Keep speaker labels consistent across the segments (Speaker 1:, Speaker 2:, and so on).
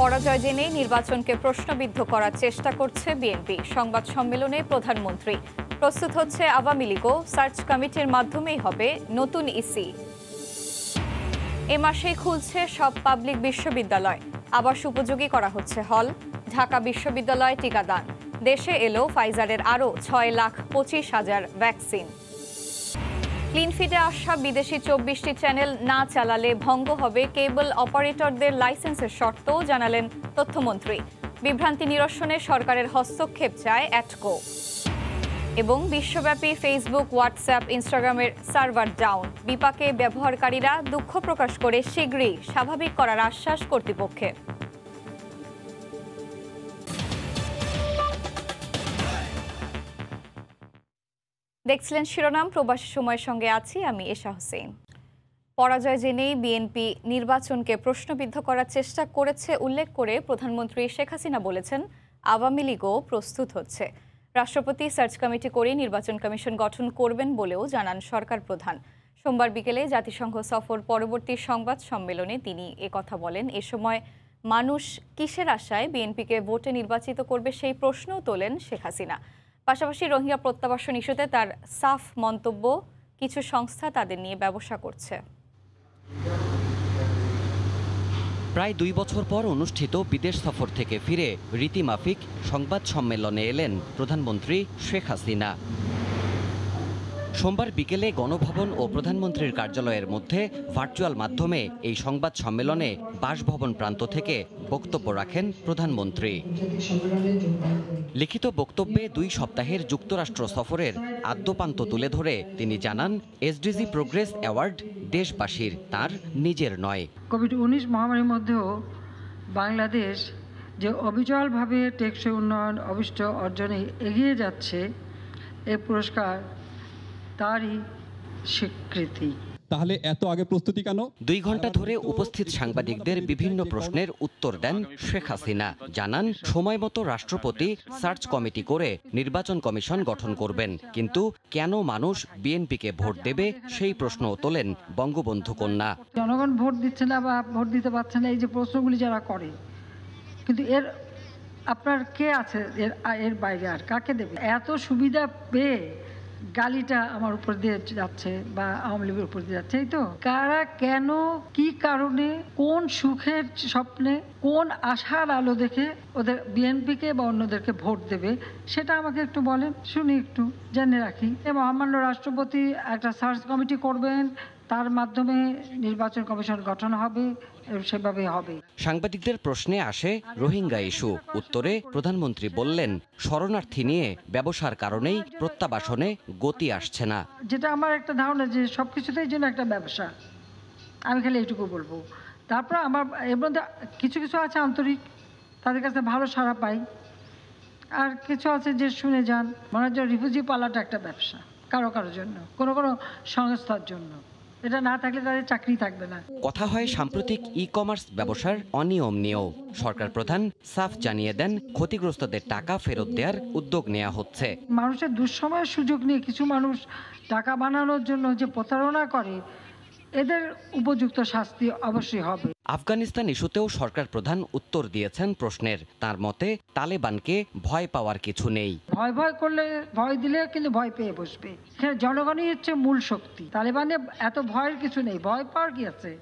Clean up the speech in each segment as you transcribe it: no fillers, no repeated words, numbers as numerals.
Speaker 1: পরাজয় জেনেই নির্বাচনকে প্রশ্নবিদ্ধ করার চেষ্টা করছে বিএনপি। সংবাদ সম্মেলনে প্রধানমন্ত্রী প্রস্তুত হচ্ছে আওয়ামী লীগও সার্চ কমিটির মাধ্যমেই হবে নতুন ইসি। এ মাসেই খুলছে সব পাবলিক বিশ্ববিদ্যালয়, আবাস উপযোগী করা হচ্ছে হল। ঢাকা বিশ্ববিদ্যালয় টিকাদান, দেশে এলো ফাইজারের আরও 6,25,000 ভ্যাকসিন। ক্লিনফিটে আসা বিদেশি 24টি চ্যানেল না চালালে ভঙ্গ হবে কেবল অপারেটরদের লাইসেন্সের শর্ত, জানালেন তথ্যমন্ত্রী। বিভ্রান্তি নিরসনে সরকারের হস্তক্ষেপ চায় অ্যাটকো। এবং বিশ্বব্যাপী ফেসবুক, হোয়াটসঅ্যাপ, ইনস্টাগ্রামের সার্ভার ডাউন। বিপাকে ব্যবহারকারীরা দুঃখ প্রকাশ করে শীঘ্রই স্বাভাবিক করার আশ্বাস কর্তৃপক্ষের। দেখছিলেন শিরোনাম। প্রবাসী সময়ের সঙ্গে আছি আমি এশা হোসেন। পরাজয় জেনেই বিএনপি নির্বাচনকে প্রশ্নবিদ্ধ করার চেষ্টা করেছে উল্লেখ করে প্রধানমন্ত্রী শেখ হাসিনা বলেছেন, আওয়ামী লীগও প্রস্তুত হচ্ছে। রাষ্ট্রপতি সার্চ কমিটি করে নির্বাচন কমিশন গঠন করবেন বলেও জানান সরকার প্রধান। সোমবার বিকেলে জাতিসংঘ সফর পরবর্তী সংবাদ সম্মেলনে তিনি একথা বলেন। এ সময় মানুষ কিসের আশায় বিএনপিকে ভোটে নির্বাচিত করবে সেই প্রশ্নও তোলেন শেখ হাসিনা। পাশাপাশি রোহিঙ্গা প্রত্যাবাসন ইস্যুতে তার সাফ মন্তব্য, কিছু সংস্থা তাদের নিয়ে ব্যবসা করছে।
Speaker 2: প্রায় 2 বছর পর অনুষ্ঠিত বিদেশ সফর থেকে ফিরে রীতিমাফিক সংবাদ সম্মেলনে এলেন প্রধানমন্ত্রী শেখ হাসিনা। সোমবার বিকেলে গণভবন ও প্রধানমন্ত্রীর কার্যালয়ের মধ্যে ভার্চুয়াল মাধ্যমে এই সংবাদ সম্মেলনে বাসভবন প্রান্ত থেকে বক্তব্য রাখেন প্রধানমন্ত্রী। লিখিত বক্তব্যে 2 সপ্তাহের যুক্তরাষ্ট্র সফরের আদ্যপান্ত তুলে ধরে তিনি জানান, এসডিজি প্রোগ্রেস অ্যাওয়ার্ড দেশবাসীর, তার নিজের নয়।
Speaker 3: কোভিড-19 মহামারীর মধ্যেও বাংলাদেশ যে অবিচলভাবে টেকসই উন্নয়ন অভিষ্ট অর্জনে এগিয়ে যাচ্ছে, এই পুরস্কার তারই স্বীকৃতি।
Speaker 4: তাহলে এত আগে প্রস্তুতি কেন?
Speaker 2: 2 ঘন্টা ধরে উপস্থিত সাংবাদিকদের বিভিন্ন প্রশ্নের উত্তর দেন শেখ হাসিনা। জানান, সময় মতো রাষ্ট্রপতি সার্চ কমিটি করে নির্বাচন কমিশন গঠন করবেন, কিন্তু কেন মানুষ বিএনপিকে ভোট দেবে সেই প্রশ্নও তোলেন বঙ্গবন্ধু কন্যা।
Speaker 3: জনগণ ভোট দিচ্ছে না বা ভোট দিতে পারছে না, এই যে প্রশ্নগুলি যারা করে, কিন্তু এর আপনার কে আছে এর বাইরে, আর কাকে দেবে? এত সুবিধা পেয়ে গালিটা আমার উপর দিয়ে যাচ্ছে বা আওয়ামী লীগের উপর দিয়ে যাচ্ছে, এই তো। কারা, কেন, কি কারণে, কোন সুখের স্বপ্নে, কোন আশার আলো দেখে ওদের বিএনপিকে বা অন্যদেরকে ভোট দেবে সেটা আমাকে একটু বলেন, শুনি, একটু জেনে রাখি। মহামান্য রাষ্ট্রপতি একটা সার্চ কমিটি করবেন, তার মাধ্যমে নির্বাচন কমিশন গঠন হবে, সেভাবে হবে।
Speaker 2: সাংবাদিকদের প্রশ্নে আসে রোহিঙ্গা ইস্যু। উত্তরে প্রধানমন্ত্রী বললেন, শরণার্থী নিয়ে ব্যবসার কারণেই প্রত্যাবাসনে গতি আসছে না।
Speaker 3: যেটা আমার একটা ধারণা যে সবকিছুতেই যেন একটা ব্যবসা, আমি খালি এইটুকু বলবো। তারপর আমার এর মধ্যে কিছু কিছু আছে আন্তরিক, তাদের কাছে ভালো সাড়া পাই, আর কিছু আছে যে শুনে যান মনে হয় রিফিউজি পালাটা একটা ব্যবসা কারো কারোর জন্য, কোনো কোনো সংস্থার জন্য। এটা না থাকলে তাদের চাকরি থাকবে না।
Speaker 2: কথা হয় সাম্প্রতিক ই-কমার্স ব্যবসার অনিয়ম নিয়েও। সরকার প্রধান সাফ জানিয়ে দেন, ক্ষতিগ্রস্তদের টাকা ফেরত দেওয়ার উদ্যোগ নেওয়া হচ্ছে।
Speaker 3: মানুষের দুঃসময়ের সুযোগ নিয়ে কিছু মানুষ টাকা বানানোর জন্য যে প্রতারণা করে, এদের উপযুক্ত শাস্তি অবশ্যই হবে।
Speaker 2: আফগানিস্তান ইস্যুতেও সরকার প্রধান উত্তর দিয়েছেন প্রশ্নের। তার মতে, তালেবানকে ভয় পাওয়ার কিছু নেই।
Speaker 3: ভয় করলে, ভয় দিলে কিন্তু ভয় পেয়ে বসবে। জনগণই হচ্ছে মূল শক্তি। তালেবানে এত ভয়ের কিছু নেই, ভয় পাওয়ার কি আছে?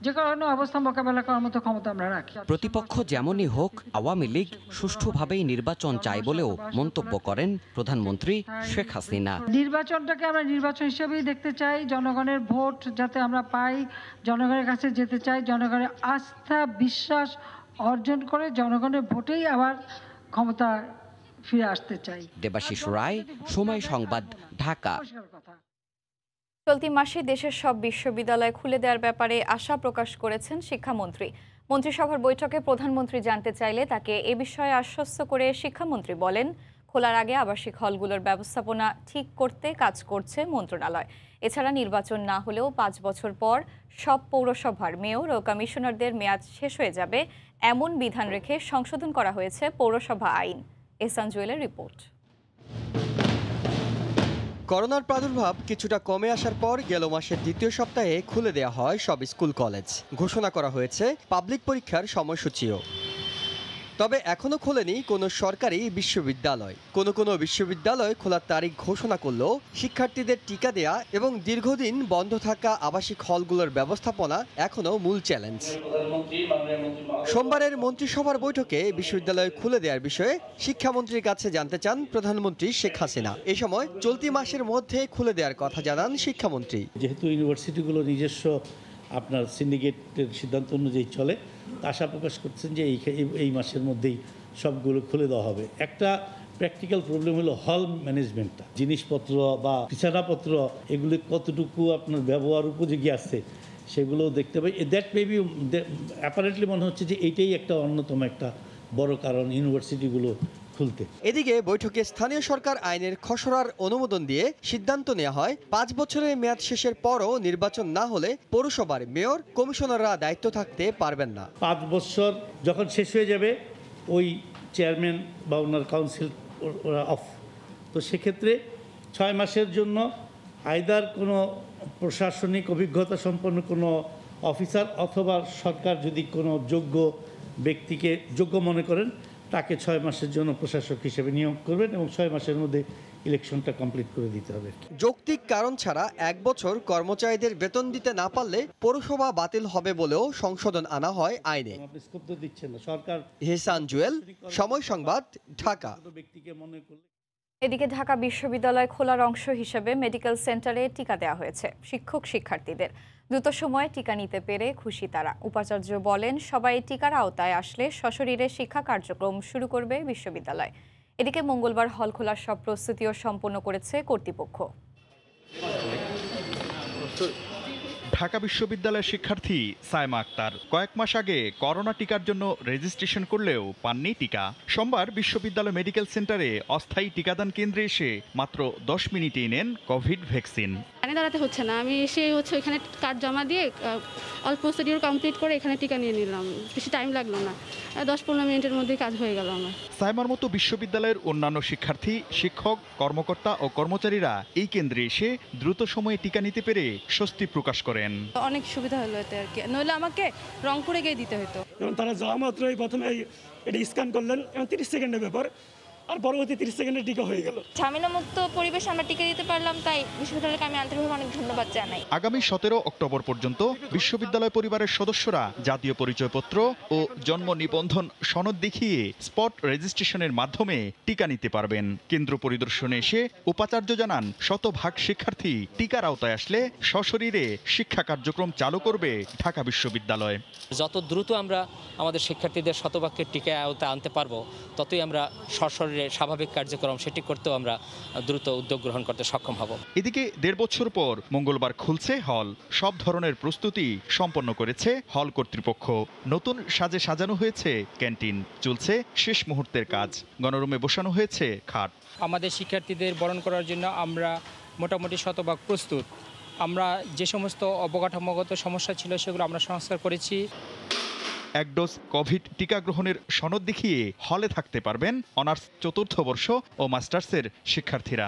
Speaker 3: যে কারণে অবস্থা মোকাবেলা করার মতো ক্ষমতা আমরা রাখি।
Speaker 2: প্রতিপক্ষ যেমনই হোক, আওয়ামী লীগ সুষ্ঠুভাবেই নির্বাচন চায় বলেও মন্তব্য করেন প্রধানমন্ত্রী শেখ হাসিনা।
Speaker 3: নির্বাচনটাকে আমরা নির্বাচন হিসেবেই দেখতে চাই, জনগণের ভোট যাতে আমরা পাই, জনগণের কাছে যেতে চাই, জনগণের আস্থা বিশ্বাস অর্জন করে জনগণের ভোটেই আবার ক্ষমতা ফিরে আসতে চাই।
Speaker 2: দেবাশিস রায়, সময় সংবাদ, ঢাকা।
Speaker 1: চলতি মাসে দেশের সব বিশ্ববিদ্যালয় খুলে দেওয়ার ব্যাপারে আশা প্রকাশ করেছেন শিক্ষামন্ত্রী। মন্ত্রিসভার বৈঠকে প্রধানমন্ত্রী জানতে চাইলে তাকে এ বিষয়ে আশ্বস্ত করে শিক্ষামন্ত্রী বলেন, খোলার আগে আবাসিক হলগুলোর ব্যবস্থাপনা ঠিক করতে কাজ করছে মন্ত্রণালয়। এছাড়া নির্বাচন না হলেও 5 বছর পর সব পৌরসভার মেয়র ও কমিশনারদের মেয়াদ শেষ হয়ে যাবে, এমন বিধান রেখে সংশোধন করা হয়েছে পৌরসভা আইন। এহসান জুয়েলের রিপোর্ট।
Speaker 5: করোনার প্রাদুর্ভাব কিছুটা কমে আসার পর গেল মাসের দ্বিতীয় সপ্তাহে খুলে দেওয়া হয় সব স্কুল কলেজ। ঘোষণা করা হয়েছে পাবলিক পরীক্ষার সময়সূচিও। তবে এখনো খোলেনি কোনো সরকারি বিশ্ববিদ্যালয়। কোনো বিশ্ববিদ্যালয় খোলার তারিখ ঘোষণা করলেও শিক্ষার্থীদের টিকা দেয়া এবং দীর্ঘদিন বন্ধ থাকা আবাসিক হলগুলোর ব্যবস্থাপনা এখনো মূল চ্যালেঞ্জ। সোমবারের মন্ত্রিসভার বৈঠকে বিশ্ববিদ্যালয় খুলে দেওয়ার বিষয়ে শিক্ষামন্ত্রীর কাছে জানতে চান প্রধানমন্ত্রী শেখ হাসিনা। এ সময় চলতি মাসের মধ্যে খুলে দেওয়ার কথা জানান শিক্ষামন্ত্রী।
Speaker 6: যেহেতু ইউনিভার্সিটিগুলো নিজস্ব আপনার সিন্ডিকেটের সিদ্ধান্ত অনুযায়ী চলে, আশা প্রকাশ করছেন যে এই মাসের মধ্যেই সবগুলো খুলে দেওয়া হবে। একটা প্র্যাকটিক্যাল প্রবলেম হলো হল ম্যানেজমেন্টটা, জিনিসপত্র বা বিছানাপত্র এগুলি কতটুকু আপনার ব্যবহার উপযোগী আছে সেগুলো দেখতে পাই। দ্যাট মেবি অ্যাপারেন্টলি মনে হচ্ছে যে এইটাই একটা অন্যতম একটা বড় কারণ ইউনিভার্সিটিগুলো খুলতে।
Speaker 5: এদিকে বৈঠকে স্থানীয় সরকার আইনের খসড়ার অনুমোদন দিয়ে সিদ্ধান্ত নেওয়া হয় 5 বছরের মেয়াদ শেষের পরও নির্বাচন না হলে পৌরসভার মেয়র কমিশনাররা দায়িত্ব থাকতে পারবেন না।
Speaker 6: 5 বছর যখন শেষ হয়ে যাবে ওই চেয়ারম্যান বা ওনার কাউন্সিল ওরা অফ, তো সেক্ষেত্রে 6 মাসের জন্য আইদার কোনো প্রশাসনিক অভিজ্ঞতা সম্পন্ন কোনো অফিসার অথবা সরকার যদি কোনো যোগ্য ব্যক্তিকে যোগ্য মনে করেন তাকে 6 মাসের জন্য প্রশাসক হিসেবে নিয়োগ করবেন এবং 6 মাসের মধ্যে ইলেকশনটা কমপ্লিট করে দিতে হবে।
Speaker 5: যৌক্তিক কারণ ছাড়া 1 বছর কর্মচারীদের বেতন দিতে না পারলে পৌরসভা বাতিল হবে বলেও সংশোধন আনা হয় আইনে।
Speaker 6: সরকার
Speaker 5: হেসান জুয়েল, সময় সংবাদ, ঢাকা।
Speaker 1: এদিকে ঢাকা বিশ্ববিদ্যালয় খোলার অংশ হিসেবে মেডিকেল সেন্টারে টিকা দেওয়া হয়েছে শিক্ষক শিক্ষার্থীদের। দ্রুত সময়ে টিকা নিতে পেরে খুশি তারা। উপাচার্য বলেন, সবাই টিকার আওতায় আসলে সশরীরে শিক্ষা কার্যক্রম শুরু করবে বিশ্ববিদ্যালয়। এদিকে মঙ্গলবার হল খোলার সব প্রস্তুতিও সম্পন্ন করেছে কর্তৃপক্ষ।
Speaker 7: ঢাকা বিশ্ববিদ্যালয়ের শিক্ষার্থী সায়মা আক্তার কয়েক মাস আগে করোনা টিকার জন্য রেজিস্ট্রেশন করলেও পাননি টিকা। সোমবার বিশ্ববিদ্যালয় মেডিকেল সেন্টারে অস্থায়ী টিকাদান কেন্দ্রে এসে মাত্র 10 মিনিটেই নেন কোভিড ভ্যাকসিন।
Speaker 8: লাইনে দাঁড়াতে হচ্ছে না, আমি এসে এখানে কার্ড জমা দিয়ে অল প্রসিডিওর কমপ্লিট করে এখানে টিকা নিয়ে নিলাম। বেশি টাইম লাগলো না, 10-15 মিনিটের মধ্যেই কাজ হয়ে গেল আমার।
Speaker 7: সায়মার মতো বিশ্ববিদ্যালয়ের অন্যান্য শিক্ষার্থী, শিক্ষক, কর্মকর্তা ও কর্মচারীরা এই কেন্দ্রে এসে দ্রুত সময়ে টিকা নিতে পেরে স্বস্তি প্রকাশ করেন।
Speaker 8: অনেক সুবিধা হলো এতে আর কি, নইলে আমাকে রংপুরে গিয়ে দিতে হতো।
Speaker 9: এবং তারা যাওয়া মাত্রই প্রথমে এটা স্ক্যান করলেন এবং 30 সেকেন্ডের ব্যাপার, আর পরবর্তী 30 সেকেন্ডে টিকা হয়ে গেল।
Speaker 8: ঝামেলামুক্ত পরিবেশে আমরা টিকা দিতে পারলাম, তাই বিশ্ববিদ্যালয়কে আমি আন্তরিকভাবে অনেক ধন্যবাদ জানাই।
Speaker 7: আগামী 17 অক্টোবর পর্যন্ত বিশ্ববিদ্যালয় পরিবারের সদস্যরা জাতীয় পরিচয়পত্র ও জন্ম নিবন্ধন সনদ দেখিয়ে স্পট রেজিস্ট্রেশনের মাধ্যমে টিকা নিতে পারবেন। কেন্দ্র পরিদর্শনে এসে উপাচার্য জানান, শতভাগ শিক্ষার্থী টিকার আওতায় আসলে সশরীরে শিক্ষা কার্যক্রম চালু করবে ঢাকা বিশ্ববিদ্যালয়।
Speaker 10: যত দ্রুত আমরা আমাদের শিক্ষার্থীদের শতভাগের টিকা আওতায় আনতে পারবো, ততই আমরা সশরীরে স্বাভাবিক কার্যক্রম সেটি করতেও আমরা দ্রুত উদ্যোগ গ্রহণ করতে সক্ষম হব।
Speaker 7: এদিকে 1.5 বছর পর মঙ্গলবার খুলছে হল। সব ধরনের প্রস্তুতি সম্পন্ন করেছে হল কর্তৃপক্ষ। নতুন সাজে সাজানো হয়েছে ক্যান্টিন, চলছে শেষ মুহূর্তের কাজ। গণরুমে বসানো হয়েছে খাট।
Speaker 11: আমাদের শিক্ষার্থীদের বরণ করার জন্য আমরা মোটামুটি শতভাগ প্রস্তুত। আমরা যে সমস্ত অবকাঠামোগত সমস্যা ছিল সেগুলো আমরা সংস্কার করেছি।
Speaker 7: 1 ডোজ কোভিড টিকা গ্রহণের সনদ দেখিয়ে হলে থাকতে পারবেন অনার্স 4র্থ বর্ষ ও মাস্টার্সের শিক্ষার্থীরা।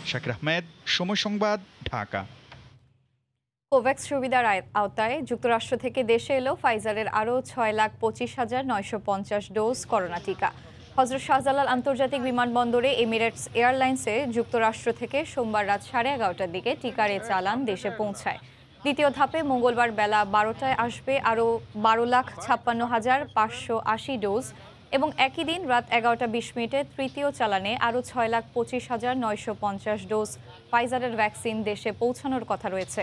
Speaker 7: শাকির আহমেদ, সময় সংবাদ, ঢাকা।
Speaker 1: কোভ্যাক্স সুবিধার আওতায় যুক্তরাষ্ট্র থেকে দেশে এলো ফাইজারের আরও 6,25,950 ডোজ করোনা টিকা। হযরত শাহজালাল আন্তর্জাতিক বিমানবন্দরে এমিরেটস এয়ারলাইন্সে যুক্তরাষ্ট্র থেকে সোমবার রাত 11:30টার দিকে টিকার এ চালান দেশে পৌঁছায়। দ্বিতীয় ধাপে মঙ্গলবার বেলা 12টায় আসবে আরও 12,56,580 ডোজ এবং একই দিন রাত 11:20 তৃতীয় চালানে আরও 6,25,950 ডোজ ফাইজারের ভ্যাকসিন দেশে পৌঁছানোর কথা রয়েছে।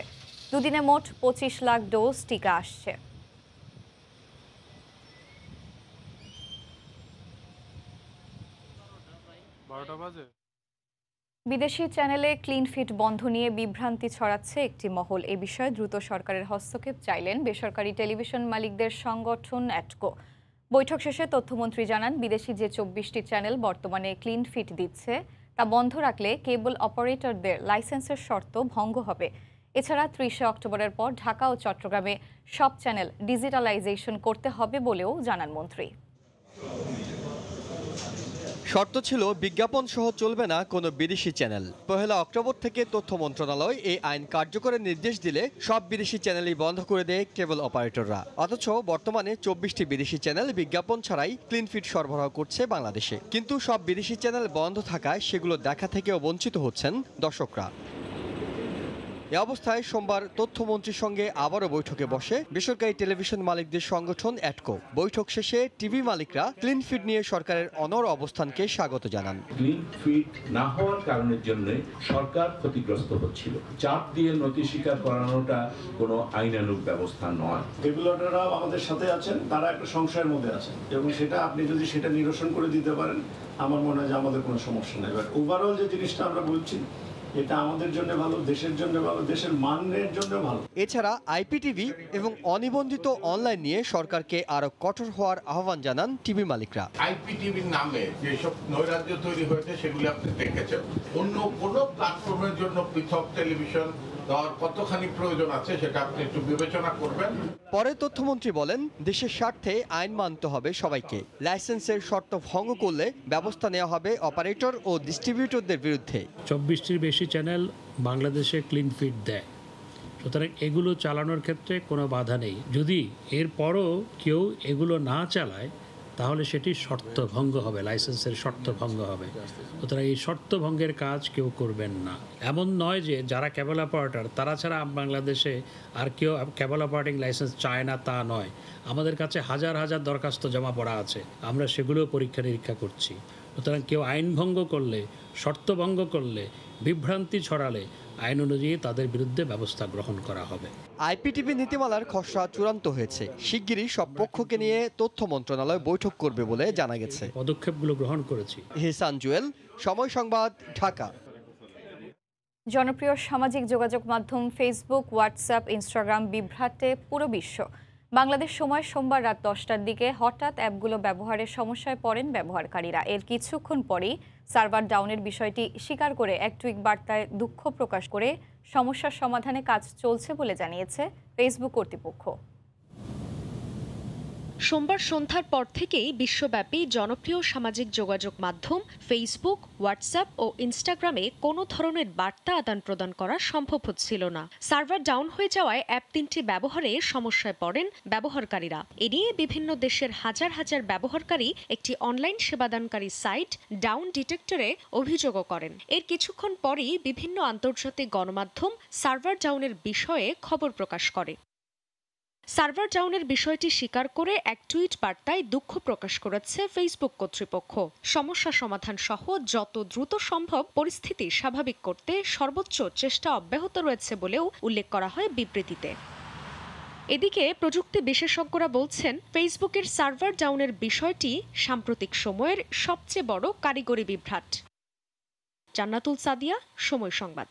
Speaker 1: দুদিনে মোট 25 লাখ ডোজ টিকা আসছে। বিদেশি চ্যানেলে ক্লিন ফিট বন্ধ নিয়ে বিভ্রান্তি ছড়াচ্ছে একটি মহল। এ বিষয়ে দ্রুত সরকারের হস্তক্ষেপ চাইলেন বেসরকারি টেলিভিশন মালিকদের সংগঠন অ্যাটকো। বৈঠক শেষে তথ্যমন্ত্রী জানান, বিদেশি যে 24টি চ্যানেল বর্তমানে ক্লিন ফিট দিচ্ছে তা বন্ধ রাখলে কেবল অপারেটরদের লাইসেন্সের শর্ত ভঙ্গ হবে। এছাড়া 30 অক্টোবরের পর ঢাকা ও চট্টগ্রামে সব চ্যানেল ডিজিটালাইজেশন করতে হবে বলেও জানান মন্ত্রী।
Speaker 5: শর্ত ছিল বিজ্ঞাপন সহ চলবে না কোনো বিদেশি চ্যানেল। 1 অক্টোবর থেকে তথ্য মন্ত্রণালয় এই আইন কার্যকরের নির্দেশ দিলে সব বিদেশি চ্যানেলই বন্ধ করে দেয় কেবল অপারেটররা। অথচ বর্তমানে 24টি বিদেশি চ্যানেল বিজ্ঞাপন ছাড়াই ক্লিন ফিড সরবরাহ করছে বাংলাদেশে। কিন্তু সব বিদেশি চ্যানেল বন্ধ থাকায় সেগুলো দেখা থেকেও বঞ্চিত হচ্ছেন দর্শকরা। এ অবস্থায় সোমবার তথ্যমন্ত্রীর সঙ্গে আবারও বৈঠকে বসে বেসরকারি টেলিভিশন মালিকদের সংগঠন অ্যাটকো। বৈঠক শেষে টিভি মালিকরা ক্লিন ফিড নিয়ে সরকারের অনড় অবস্থানকে স্বাগত জানান।
Speaker 12: ক্লিন ফিড না হওয়ার কারণের জন্য সরকার ক্ষতিগ্রস্ত হচ্ছিল। চাপ দিয়ে নথি স্বীকার করানোটা কোনো আইনানুগ ব্যবস্থা নয়।
Speaker 13: রেগুলেটররাও আমাদের সাথে আছেন, তারা একটা সংশয়ের মধ্যে আছেন এবং সেটা আপনি যদি সেটা নিরসন করে দিতে পারেন আমার মনে হয় যে আমাদের কোনো সমস্যা নেই। বাট ওভারঅল যে জিনিসটা আমরা বলছি এটা আমাদের জন্য ভালো, দেশের জন্য ভালো, দেশের মানের জন্য ভালো।
Speaker 5: এছাড়া আইপিটিভি এবং অনিবন্ধিত অনলাইন নিয়ে সরকারকে আরো কঠোর হওয়ার আহ্বান জানান টিভি মালিকরা।
Speaker 14: আইপিটিভির নামে যেসব নৈরাজ্য তৈরি হয়েছে সেগুলি আপনি দেখেছেন। অন্য কোনো প্ল্যাটফর্মের জন্য পৃথক টেলিভিশন দেওয়ার কতখানি প্রয়োজন আছে সেটা আপনি একটু বিবেচনা করবেন।
Speaker 5: পরে তথ্যমন্ত্রী বলেন, দেশের স্বার্থে আইন মানতে হবে সবাইকে। লাইসেন্সের শর্ত ভঙ্গ করলে ব্যবস্থা নেওয়া হবে অপারেটর ও ডিস্ট্রিবিউটরদের বিরুদ্ধে।
Speaker 15: 24টির বেশি চ্যানেল বাংলাদেশে ক্লিন ফিড দেয়, সুতরাং এগুলো চালানোর ক্ষেত্রে কোনো বাধা নেই। যদি এরপরও কেউ এগুলো না চালায় তাহলে সেটি শর্ত ভঙ্গ হবে, লাইসেন্সের শর্ত ভঙ্গ হবে। সুতরাং এই শর্ত ভঙ্গের কাজ কেউ করবেন না। এমন নয় যে যারা কেবল অপারেটর তারা ছাড়া বাংলাদেশে আর কেউ কেবল অপারেটিং লাইসেন্স চায় না তা নয়। আমাদের কাছে হাজার হাজার দরখাস্ত জমা পড়া আছে, আমরা সেগুলো পরীক্ষা নিরীক্ষা করছি। সুতরাং কেউ আইন ভঙ্গ করলে, শর্ত ভঙ্গ করলে, বিভ্রান্তি ছড়ালে আইন অনুযায়ী তাদের বিরুদ্ধে ব্যবস্থা গ্রহণ করা হবে।
Speaker 5: আইপিটিভি নীতিমালার খসড়া চূড়ান্ত হয়েছে। শিগগিরই সব পক্ষকে নিয়ে তথ্য মন্ত্রণালয় বৈঠক করবে বলে জানা গেছে।
Speaker 15: পদক্ষেপগুলো গ্রহণ করেছি।
Speaker 5: হিসান জুয়েল, সময় সংবাদ, ঢাকা।
Speaker 1: জনপ্রিয় সামাজিক যোগাযোগ মাধ্যম ফেসবুক, হোয়াটসঅ্যাপ, ইনস্টাগ্রাম বিভ্রাটে পুরো বিশ্ব। বাংলাদেশ সময় সোমবার রাত 10টার দিকে হঠাৎ অ্যাপগুলো ব্যবহারের সমস্যায় পড়েন ব্যবহারকারীরা। এর কিছুক্ষণ পরেই সার্ভার ডাউনের বিষয়টি স্বীকার করে এক টুইট বার্তায় দুঃখ প্রকাশ করে সমস্যার সমাধানে কাজ চলছে বলে জানিয়েছে ফেসবুক কর্তৃপক্ষ।
Speaker 16: সোমবার সন্ধ্যার পর থেকেই বিশ্বব্যাপী জনপ্রিয় সামাজিক যোগাযোগ মাধ্যম ফেসবুক, হোয়াটসঅ্যাপ ও ইনস্টাগ্রামে কোনো ধরনের বার্তা আদান প্রদান করা সম্ভব হচ্ছিল না। সার্ভার ডাউন হয়ে যাওয়ায় অ্যাপ 3টি ব্যবহারে সমস্যায় পড়েন ব্যবহারকারীরা। এ নিয়ে বিভিন্ন দেশের হাজার হাজার ব্যবহারকারী একটি অনলাইন সেবাদানকারী সাইট ডাউন ডিটেক্টরে অভিযোগও করেন। এর কিছুক্ষণ পরই বিভিন্ন আন্তর্জাতিক গণমাধ্যম সার্ভার ডাউনের বিষয়ে খবর প্রকাশ করে। সার্ভার ডাউনের বিষয়টি স্বীকার করে এক টুইট বার্তায় দুঃখ প্রকাশ করেছে ফেসবুক কর্তৃপক্ষ। সমস্যা সমাধান সহ যত দ্রুত সম্ভব পরিস্থিতি স্বাভাবিক করতে সর্বোচ্চ চেষ্টা অব্যাহত রয়েছে বলেও উল্লেখ করা হয় বিবৃতিতে। এদিকে প্রযুক্তি বিশেষজ্ঞরা বলছেন, ফেসবুকের সার্ভার ডাউনের বিষয়টি সাম্প্রতিক সময়ের সবচেয়ে বড় কারিগরি বিভ্রাট। জান্নাতুল সাদিয়া, সময় সংবাদ।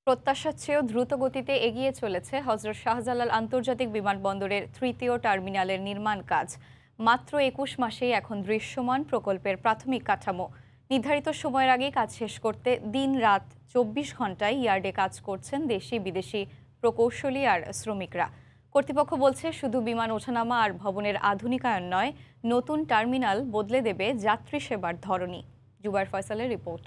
Speaker 1: প্রত্যাশার চেয়েও দ্রুত গতিতে এগিয়ে চলেছে হযরত শাহজালাল আন্তর্জাতিক বিমানবন্দরের ৩য় টার্মিনালের নির্মাণ কাজ। মাত্র ২১ মাসেই এখন দৃশ্যমান প্রকল্পের প্রাথমিক কাঠামো। নির্ধারিত সময়ের আগে কাজ শেষ করতে দিন-রাত ২৪ ঘন্টায় ইয়ার্ডে কাজ করছেন দেশি বিদেশি প্রকৌশলী আর শ্রমিকরা। কর্তৃপক্ষ বলছে, শুধু বিমান ওঠানামা আর ভবনের আধুনিকায়ন নয়, নতুন টার্মিনাল বদলে দেবে যাত্রী সেবার ধরনই। জুবায়ের ফয়সালের রিপোর্ট।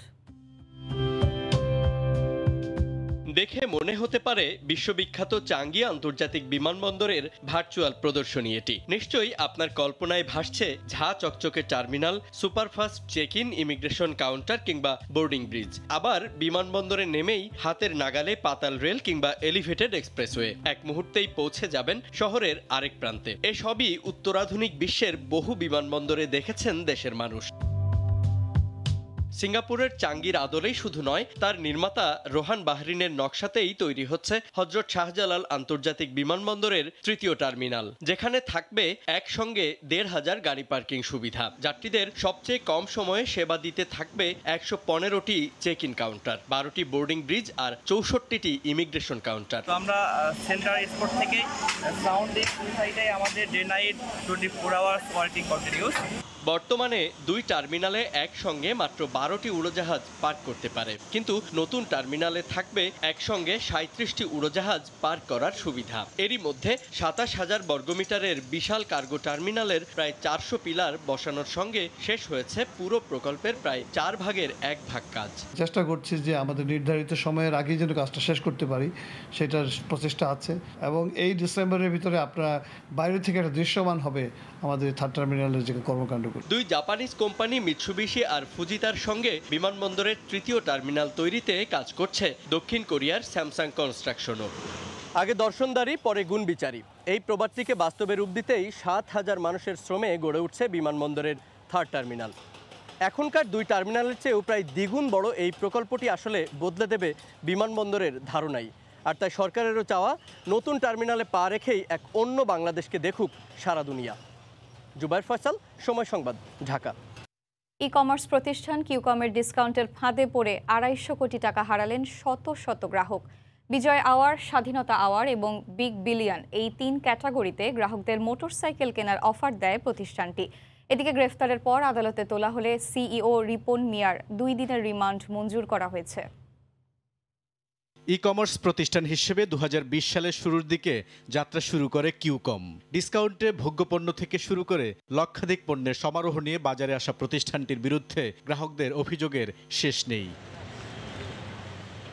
Speaker 17: দেখে মনে হতে পারে বিশ্ববিখ্যাত চাঙ্গি আন্তর্জাতিক বিমানবন্দরের ভার্চুয়াল প্রদর্শনী এটি। নিশ্চয়ই আপনার কল্পনায় ভাসছে ঝা চকচকে terminal, superfast check in, immigration counter কিংবা বোর্ডিং ব্রিজ। আবার বিমানবন্দরে নেমেই হাতের নাগালে পাতাল রেল কিংবা এলিভেটেড এক্সপ্রেসওয়ে। এক মুহূর্তেই পৌঁছে যাবেন শহরের আরেক প্রান্তে। এসবই উত্তরাধুনিক বিশ্বের বহু বিমানবন্দরে দেখেছেন দেশের মানুষ। সিঙ্গাপুরের চাঙ্গির আদলেই শুধু নয়, তার নির্মাতা রোহান বাহরিনের নকশাতেই তৈরি হচ্ছে হযরত শাহজালাল আন্তর্জাতিক বিমানবন্দরের ৩য় টার্মিনাল, যেখানে থাকবে একসঙ্গে ১৫০০ গাড়ি পার্কিং সুবিধা। যাত্রীদের সবচেয়ে কম সময়ে সেবা দিতে থাকবে ১১৫টি চেক ইন কাউন্টার, ১২টি বোর্ডিং ব্রিজ আর ৬৪টি ইমিগ্রেশন কাউন্টার।
Speaker 18: আমরা সেন্ট্রাল এয়ারপোর্ট থেকে সাউন্ড সাইডে আমাদের day night 24 hours working continuous.
Speaker 17: বর্তমানে 2 টার্মিনালে একসঙ্গে মাত্র 12টি উড়োজাহাজ পার্ক করতে পারে, কিন্তু নতুন টার্মিনালে থাকবে একসঙ্গে 37টি উড়োজাহাজ পার্ক করার সুবিধা। এরই মধ্যে 27,000 বর্গমিটারের বিশাল কার্গো টার্মিনালের প্রায় 400 পিলার বসানোর সঙ্গে শেষ হয়েছে পুরো প্রকল্পের প্রায় 4 ভাগের 1 ভাগ কাজ।
Speaker 19: চেষ্টা করছি যে আমাদের নির্ধারিত সময়ের আগে যেন কাজটা শেষ করতে পারি, সেটার প্রচেষ্টা আছে এবং এই ডিসেম্বরের ভিতরে আপনারা বাইরে থেকে একটা দৃশ্যমান হবে আমাদের 3rd টার্মিনালের যে কর্মকাণ্ড।
Speaker 17: 2 জাপানিজ কোম্পানি মিৎসুবিশি আর ফুজিতার সঙ্গে বিমানবন্দরের 3য় টার্মিনাল তৈরিতে কাজ করছে দক্ষিণ কোরিয়ার স্যামসাং কনস্ট্রাকশনও। আগে দর্শনদারি, পরে গুণ বিচারী, এই প্রবাদটিকে বাস্তবে রূপ দিতেই 7,000 মানুষের শ্রমে গড়ে উঠছে বিমানবন্দরের 3rd টার্মিনাল। এখনকার 2 টার্মিনালের চেয়েও প্রায় দ্বিগুণ বড় এই প্রকল্পটি আসলে বদলে দেবে বিমানবন্দরের ধারণাই। আর তাই সরকারেরও চাওয়া নতুন টার্মিনালে পা রেখেই এক অন্য বাংলাদেশকে দেখুক সারা দুনিয়া। জুবাইর ফয়সাল, সময় সংবাদ, ঢাকা।
Speaker 1: ই কমার্স প্রতিষ্ঠান কিউকমের ডিসকাউন্টের ফাঁদে পড়ে 250 কোটি টাকা হারালেন শত শত গ্রাহক। বিজয় আওয়ার, স্বাধীনতা আওয়ার এবং বিগ বিলিয়ন, এই 3 ক্যাটাগরিতে গ্রাহকদের মোটরসাইকেল কেনার অফার দেয় প্রতিষ্ঠানটি। এদিকে গ্রেফতারের পর আদালতে তোলা হলে সিইও রিপন মিয়ার 2 দিনের রিমান্ড মঞ্জুর করা হয়েছে।
Speaker 20: ই কমার্স প্রতিষ্ঠান হিসেবে 2020 সালের শুরুর দিকে যাত্রা শুরু করে কিউকম। ডিসকাউন্টে ভোগ্যপণ্য থেকে শুরু করে লক্ষাধিক পণ্যের সমারোহ নিয়ে বাজারে আসা প্রতিষ্ঠানটির বিরুদ্ধে গ্রাহকদের অভিযোগের শেষ নেই।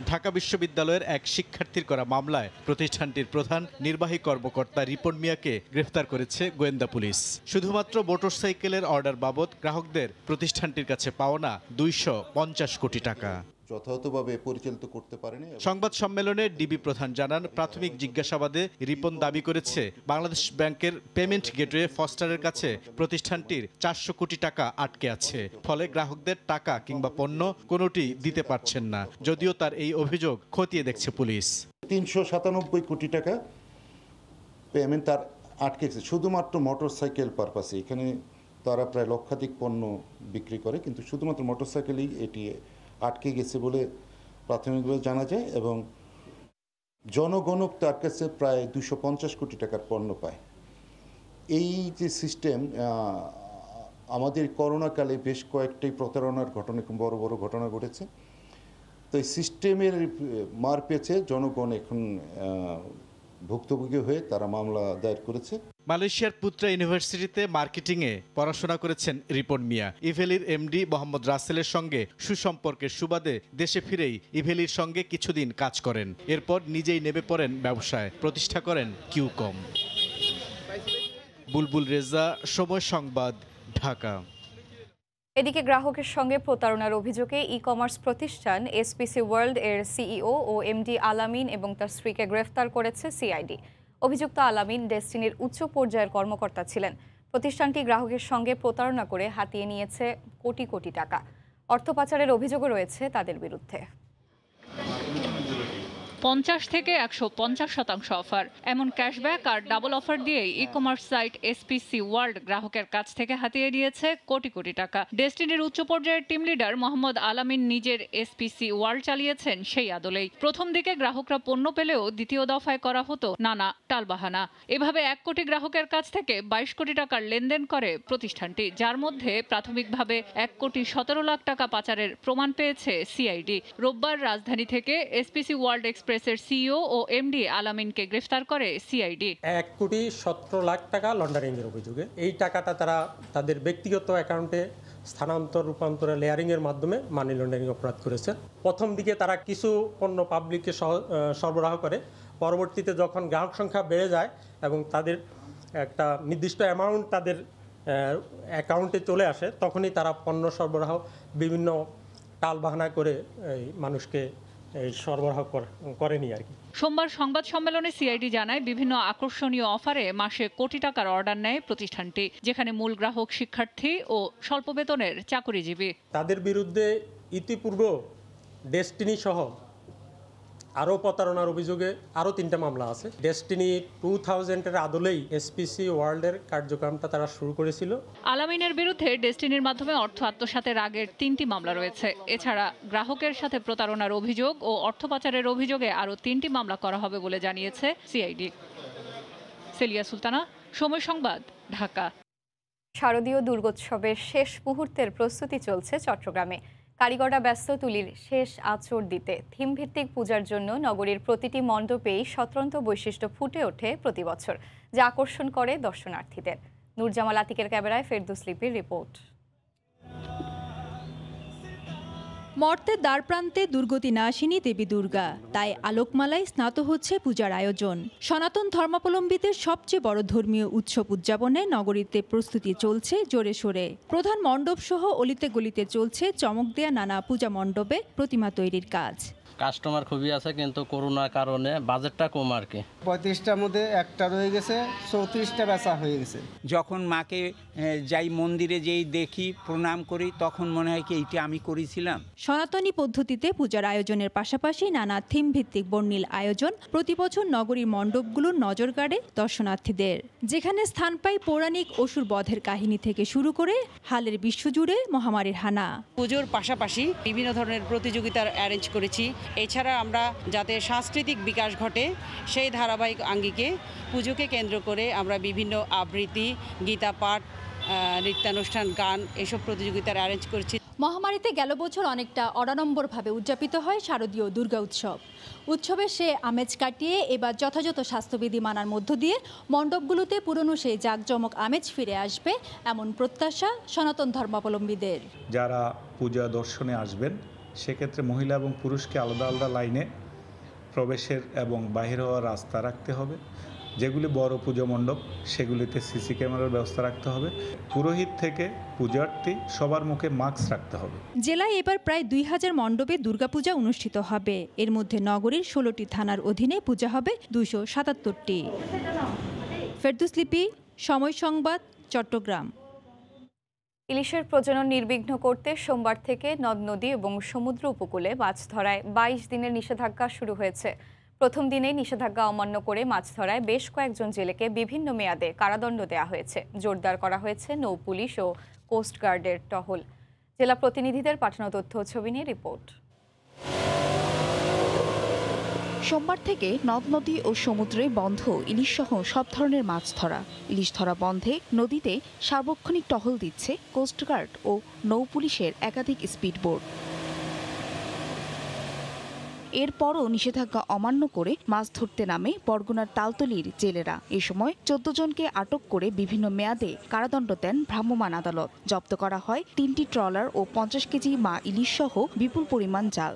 Speaker 20: ঢাকা বিশ্ববিদ্যালয়ের এক শিক্ষার্থীর করা মামলায় প্রতিষ্ঠানটির প্রধান নির্বাহী কর্মকর্তা রিপন মিয়াকে গ্রেফতার করেছে গোয়েন্দা পুলিশ। শুধুমাত্র মোটরসাইকেলের অর্ডার বাবদ গ্রাহকদের প্রতিষ্ঠানটির কাছে পাওনা 250 কোটি টাকা
Speaker 21: যথাযথভাবে পরিচালিত করতে পারেনি।
Speaker 20: সংবাদ সম্মেলনে ডিবি প্রধান জানান, প্রাথমিক জিজ্ঞাসাবাদে রিপন দাবি করেছে বাংলাদেশ ব্যাংকের পেমেন্ট গেটওয়ে ফস্টারের কাছে প্রতিষ্ঠানটির 400 কোটি টাকা আটকে আছে, ফলে গ্রাহকদের টাকা কিংবা পণ্য কোনোটি দিতে পারছেন না। যদিও তার এই অভিযোগ খতিয়ে দেখছে পুলিশ।
Speaker 21: 397 কোটি টাকা পেমেন্ট তার আটকে গেছে শুধুমাত্র মোটরসাইকেল পারপাসে। এখানে তারা প্রায় লক্ষাধিক পণ্য বিক্রি করে, কিন্তু শুধুমাত্র মোটরসাইকেলেই এটি আটকে গেছে বলে প্রাথমিকভাবে জানা যায় এবং জনগণও তার কাছে প্রায় 250 কোটি টাকার পণ্য পায়। এই যে সিস্টেম, আমাদের করোনাকালে বেশ কয়েকটি প্রতারণার ঘটনা, বড় বড় ঘটনা ঘটেছে। তো এই সিস্টেমের মার পেয়েছে জনগণ, এখন ভুক্তভোগী হয়ে তারা মামলা দায়ের করেছে।
Speaker 20: মালয়েশিয়ার পুত্রা ইউনিভার্সিটিতে মার্কেটিংয়ে পড়াশোনা করেছেন রিপন মিয়া। ইভেলির এমডি মোহাম্মদ রাসেলের সঙ্গে সুসম্পর্কের সুবাদে দেশে ফিরেই ইভেলির সঙ্গে কিছুদিন কাজ করেন। এরপর নিজেই নেমে পড়েন ব্যবসায়, প্রতিষ্ঠা করেন কিউকম। বুলবুল রেজা, সময় সংবাদ, ঢাকা।
Speaker 1: এদিকে গ্রাহকের সঙ্গে প্রতারণার অভিযোগে ই কমার্স প্রতিষ্ঠান এসপিসি ওয়ার্ল্ড এর সিইও ও এমডি আলামিন এবং তার স্ত্রীকে গ্রেফতার করেছে সিআইডি। অভিযুক্ত আলামিন ডেস্টিনির উচ্চ পর্যায়ের কর্মকর্তা ছিলেন। প্রতিষ্ঠানটি গ্রাহকের সঙ্গে প্রতারণা করে হাতিয়ে নিয়েছে কোটি কোটি টাকা। অর্থ পাচারের অভিযোগও রয়েছে তাদের বিরুদ্ধে।
Speaker 22: 50 থেকে 150% অফার, এমন ক্যাশব্যাক আর ডাবল অফার দিয়ে ই কমার্স সাইট এসপিসি ওয়ার্ল্ড গ্রাহকের কাছ থেকে হাতিয়ে নিয়েছে কোটি কোটি টাকা। ডেস্টিনির উচ্চ পর্যায়ের টিম লিডার মোহাম্মদ আলামিন নিজের এসপিসি ওয়ার্ল্ড চালিয়েছেন সেই আদলেই। প্রথম দিকে গ্রাহকরা পণ্য পেলেও দ্বিতীয় দফায় করা হতো নানা টালবাহানা। এভাবে 1 কোটি গ্রাহকের কাছ থেকে 22 কোটি টাকার লেনদেন করে প্রতিষ্ঠানটি, যার মধ্যে প্রাথমিকভাবে 1 কোটি 17 লাখ টাকা পাচারের প্রমাণ পেয়েছে সিআইডি। রোববার রাজধানী থেকে এসপিসি ওয়ার্ল্ড এক্সপ্রেসের সিইও ও এমডি আলামিনকে গ্রেফতার করে সিআইডি।
Speaker 23: 1 কোটি 17 লাখ টাকা লন্ডারিংয়ের অভিযোগে এই টাকাটা তারা তাদের ব্যক্তিগত অ্যাকাউন্টে স্থানান্তর, রূপান্তরে, লেয়ারিংয়ের মাধ্যমে মানি লন্ডারিং অপরাধ করেছে। প্রথম দিকে তারা কিছু পণ্য পাবলিককে সরবরাহ করে, পরবর্তীতে যখন গ্রাহক সংখ্যা বেড়ে যায় এবং তাদের একটা নির্দিষ্ট অ্যামাউন্ট তাদের অ্যাকাউন্টে চলে আসে, তখনই তারা পণ্য সরবরাহ বিভিন্ন টালবাহানা করে মানুষকে সরবরাহ করেনি আর কি।
Speaker 22: সোমবার সংবাদ সম্মেলনে সিআইডি জানায়, বিভিন্ন আকর্ষণীয় অফারে মাসে কোটি টাকার অর্ডার নেয় প্রতিষ্ঠানটি, যেখানে মূল গ্রাহক শিক্ষার্থী ও স্বল্প বেতনের চাকরিজীবী।
Speaker 23: তাদের বিরুদ্ধে ইতিপূর্বে ডেস্টিনি সহ আরও প্রতারণার অভিযোগে আরও 3টা মামলা আছে। ডেস্টিনি 2000-এর আদলেই এসপিসি ওয়ার্ল্ডের কার্যক্রমটা তারা শুরু করেছিল।
Speaker 22: আলামিনের বিরুদ্ধে ডেস্টিনির মাধ্যমে অর্থ আত্মসাতের আগের 3টি মামলা রয়েছে। এছাড়া গ্রাহকের সাথে প্রতারণার অভিযোগ ও অর্থ পাচারের অভিযোগে আরও 3টি মামলা করা হবে বলে জানিয়েছে সিআইডি। সেলিয়া সুলতানা, সময় সংবাদ, ঢাকা।
Speaker 1: শারদীয় দুর্গোৎসবের শেষ মুহূর্তের প্রস্তুতি চলছে চট্টগ্রামে। কারিগররা ব্যস্ত তুলির শেষ আঁচড় দিতে। থিমভিত্তিক পূজার জন্য নগরীর প্রতিটি মণ্ডপেই স্বতন্ত্র বৈশিষ্ট্য ফুটে ওঠে প্রতি বছর, যা আকর্ষণ করে দর্শনার্থীদের। নূরজামাল আতিকের ক্যামেরায় ফেরদৌস লিপির রিপোর্ট।
Speaker 2: মর্তের দ্বারপ্রান্তে দুর্গতি নাশিনী দেবী দুর্গা, তাই আলোকমালায় স্নাত হচ্ছে পূজার আয়োজন। সনাতন ধর্মাবলম্বীদের সবচেয়ে বড় ধর্মীয় উৎসব উদযাপনে নগরীতে প্রস্তুতি চলছে জোরে সোরে। প্রধান মণ্ডপ সহ অলিতে গলিতে চলছে চমক দেয়া নানা পূজা মণ্ডপে প্রতিমা তৈরির কাজ।
Speaker 3: কাস্টমার খুবই আছে, কিন্তু করোনার কারণে বাজেটটা কম আর কি।
Speaker 4: 35টার মধ্যে একটা রয়ে গেছে, 34টা বেচা হয়ে গেছে।
Speaker 24: যখন মাকে যাই মন্দিরে যেই দেখি প্রণাম করি, তখন মনে হয় কি এইটা আমি করেছিলাম।
Speaker 2: সনাতনী পদ্ধতিতে পূজার আয়োজনের পাশাপাশি নানা থিম ভিত্তিক বর্ণিল আয়োজন প্রতি বছর নগরীর মণ্ডপগুলোর নজর কাড়ে দর্শনার্থীদের। যেখানে স্থান পায় পৌরাণিক অসুর বধের কাহিনী থেকে শুরু করে হালের বিশ্বজুড়ে মহামারীর হানা।
Speaker 25: পুজোর পাশাপাশি বিভিন্ন ধরনের প্রতিযোগিতার অ্যারেঞ্জ করেছি। এছাড়া আমরা যাতে সাংস্কৃতিক বিকাশ ঘটে সেই ধারাবাহিক আঙ্গিকে পুজোকে কেন্দ্র করে আমরা বিভিন্ন আবৃত্তি, গীতা পাঠ, নৃত্যানুষ্ঠান, গান এসব প্রতিযোগিতার অ্যারেঞ্জ করেছি।
Speaker 2: মহামারীতে গেল বছর অনেকটা অনাড়ম্বরভাবে উদযাপিত হয় শারদীয় দুর্গা উৎসব। উৎসবের সে আমেজ কাটিয়ে এবার যথাযথ স্বাস্থ্যবিধি মানার মধ্য দিয়ে মণ্ডপগুলোতে পুরনো সেই জাঁকজমক আমেজ ফিরে আসবে, এমন প্রত্যাশা সনাতন ধর্মাবলম্বীদের।
Speaker 26: যারা পূজা দর্শনে আসবেন সেক্ষেত্রে মহিলা এবং পুরুষকে আলাদা আলাদা লাইনে প্রবেশের এবং বাহির হওয়ার রাস্তা রাখতে হবে। যেগুলি বড় পুজো মণ্ডপ সেগুলিতে সিসি ক্যামেরার ব্যবস্থা রাখতে হবে। পুরোহিত থেকে পূজার্থী সবার মুখে মাস্ক রাখতে হবে।
Speaker 2: জেলায় এবার প্রায় 2000 মণ্ডপে দুর্গাপূজা অনুষ্ঠিত হবে। এর মধ্যে নগরীর 16টি থানার অধীনে পূজা হবে 277টি। ফেরদৌস লিপি, সময় সংবাদ, চট্টগ্রাম।
Speaker 1: ইলিশের প্রজনন নির্বিঘ্ন করতে সোমবার থেকে নদ নদী এবং সমুদ্র উপকূলে মাছ ধরায় 22 দিনের নিষেধাজ্ঞা শুরু হয়েছে। প্রথম দিনেই নিষেধাজ্ঞা অমান্য করে মাছ ধরায় বেশ কয়েকজন জেলেকে বিভিন্ন মেয়াদে কারাদণ্ড দেওয়া হয়েছে। জোরদার করা হয়েছে নৌ পুলিশ ও কোস্টগার্ডের টহল। জেলা প্রতিনিধিদের পাঠানো তথ্য ও ছবি নিয়ে রিপোর্ট।
Speaker 27: সোমবার থেকে নদ নদী ও সমুদ্রে বন্ধ ইলিশ সহ সব ধরনের মাছ ধরা। ইলিশ ধরা বন্ধে নদীতে সার্বক্ষণিক টহল দিচ্ছে কোস্টগার্ড ও নৌ পুলিশের একাধিক স্পিডবোট। এরপরও নিষেধাজ্ঞা অমান্য করে মাছ ধরতে নামে বরগুনার তালতলির জেলেরা। এ সময় 14 জনকে আটক করে বিভিন্ন মেয়াদে কারাদণ্ড দেন ভ্রাম্যমাণ আদালত। জব্দ করা হয় 3টি ট্রলার ও 50 কেজি মা ইলিশ সহ বিপুল পরিমাণ জাল।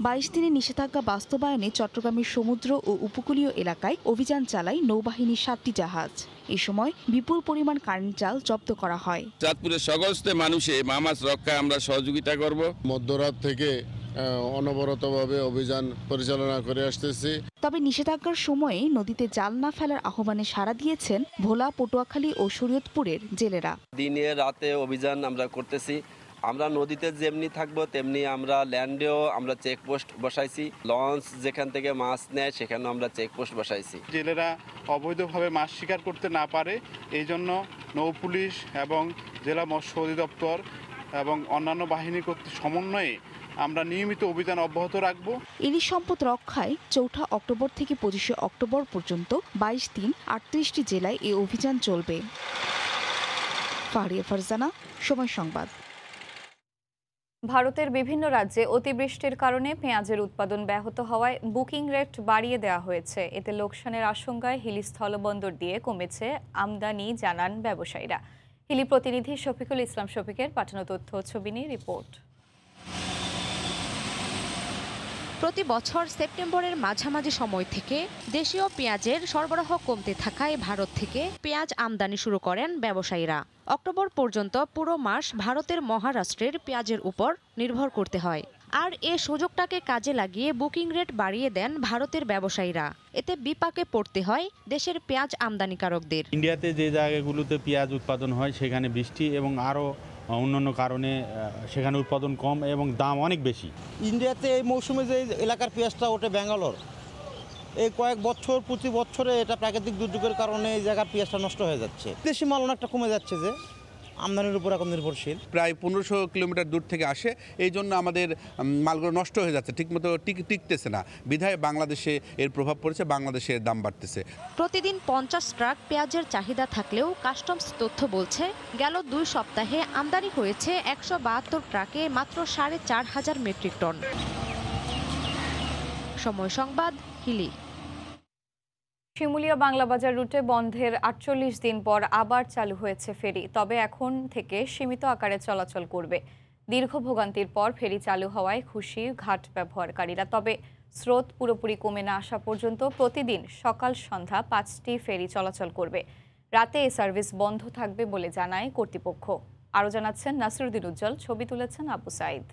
Speaker 27: 22 দিনের নিষেধাজ্ঞা বাস্তবায়নে চট্টগ্রামের সমুদ্র ও উপকূলীয় এলাকায় অভিযান চালায় নৌবাহিনীর 7টি জাহাজ। এ সময় বিপুল পরিমাণ কারেন্ট জাল জব্দ করা হয়।
Speaker 28: চাঁদপুরের সগস্তে মানুষে মাছ রক্ষায় আমরা সহযোগিতা করব। মধ্যরাত থেকে অনবরতভাবে অভিযান পরিচালনা করে আসতেছি।
Speaker 27: তবে নিষেধাজ্ঞার সময়ে নদীতে জাল না ফেলার আহ্বানে সাড়া দিয়েছেন ভোলা, পটুয়াখালী ও শরীয়তপুরের জেলেরা।
Speaker 29: দিনে রাতে অভিযান আমরা করতেছি। আমরা নদীতে যেমনি থাকবো তেমনি আমরা ল্যান্ডেও আমরা চেকপোস্ট বসাইছি। লঞ্চ যেখান থেকে মাছ নেয় সেখানেও আমরা চেকপোস্ট বসাইছি।
Speaker 30: জেলেরা অবৈধভাবে মাছ শিকার করতে না পারে এই জন্য নৌ পুলিশ এবং জেলা মৎস্য অধিদপ্তর এবং অন্যান্য বাহিনী কর্তৃক সমন্বয়ে আমরা নিয়মিত অভিযান অব্যাহত রাখব।
Speaker 27: ইলিশ সম্পদ রক্ষায় 4 অক্টোবর থেকে 25 অক্টোবর পর্যন্ত 22 দিন 38টি জেলায় এই অভিযান চলবে। ফারিয়া ফারজানা, সময় সংবাদ।
Speaker 1: ভারতের বিভিন্ন রাজ্যে অতিবৃষ্টির কারণে পেঁয়াজের উৎপাদন ব্যাহত হওয়ায় বুকিং রেট বাড়িয়ে দেওয়া হয়েছে। এতে লোকসানের আশঙ্কায় হিলি স্থলবন্দর দিয়ে কমেছে আমদানি, জানান ব্যবসায়ীরা। হিলি প্রতিনিধি শফিকুল ইসলাম শফিকের পাঠানো তথ্য ছবি নিয়ে রিপোর্ট।
Speaker 16: প্রতি বছর সেপ্টেম্বরের মাঝামাঝি সময় থেকে দেশীয় পেঁয়াজের সরবরাহ কমতে থাকায় ভারত থেকে পেঁয়াজ আমদানি শুরু করেন ব্যবসায়ীরা। অক্টোবর পর্যন্ত পুরো মাস ভারতের মহারাষ্ট্রের পেঁয়াজের উপর নির্ভর করতে হয়। আর এ সুযোগটাকে কাজে লাগিয়ে বুকিং রেট বাড়িয়ে দেন ভারতের ব্যবসায়ীরা। এতে বিপাকে পড়তে হয় দেশের পেঁয়াজ আমদানিকারকদের।
Speaker 31: ইন্ডিয়াতে যে জায়গাগুলোতে পেঁয়াজ উৎপাদন হয় সেখানে বৃষ্টি এবং আরও অন্যান্য কারণে সেখানে উৎপাদন কম এবং দাম অনেক বেশি।
Speaker 32: ইন্ডিয়াতে এই মৌসুমে যে এলাকার পেঁয়াজটা ওঠে ব্যাঙ্গালোর, এই কয়েক বছর প্রতি বছরে এটা প্রাকৃতিক দুর্যোগের কারণে এই জায়গার পেঁয়াজটা নষ্ট হয়ে যাচ্ছে। দেশি মাল অনেকটা কমে যাচ্ছে, যে আমদানির উপর এখন নির্ভরশীল।
Speaker 5: প্রায় 1500 কিলোমিটার দূর থেকে আসে, এই জন্য আমাদের মালগুলো নষ্ট হয়ে যাচ্ছে, ঠিকমতো টিকতেছে না, বিধায় বাংলাদেশে এর প্রভাব পড়েছে, বাংলাদেশে দাম বাড়তেছে।
Speaker 6: প্রতিদিন 50 ট্রাক পেঁয়াজের চাহিদা থাকলেও কাস্টমস তথ্য বলছে গেল 2 সপ্তাহে আমদানি হয়েছে 172 ট্রাকে মাত্র 4500 মেট্রিক টন। সময় সংবাদ, হিলি।
Speaker 1: শিমুলিয়া বাংলাবাজার রুটে বন্ধের 48 দিন পর আবার চালু হয়েছে ফেরি, তবে এখন থেকে সীমিত আকারে চলাচল করবে। দীর্ঘ ভোগান্তির পর ফেরি চালু হওয়ায় খুশি ঘাট ব্যবহারকারীরা, তবে স্রোত পুরোপুরি কমে না আসা পর্যন্ত প্রতিদিন সকাল সন্ধ্যা 5টি ফেরি চলাচল করবে। রাতে এই সার্ভিস বন্ধ থাকবে বলে জানায় কর্তৃপক্ষ। আরও জানাচ্ছেন নাসিরুদ্দিন উজ্জ্বল, ছবি তুলেছেন আবু সাইদ।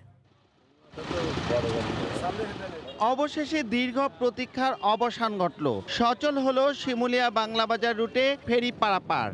Speaker 7: অবশেষে দীর্ঘ প্রতীক্ষার অবসান ঘটল, সচল হলো শিমুলিয়া বাংলাবাজার রুটে ফেরি পারাপার।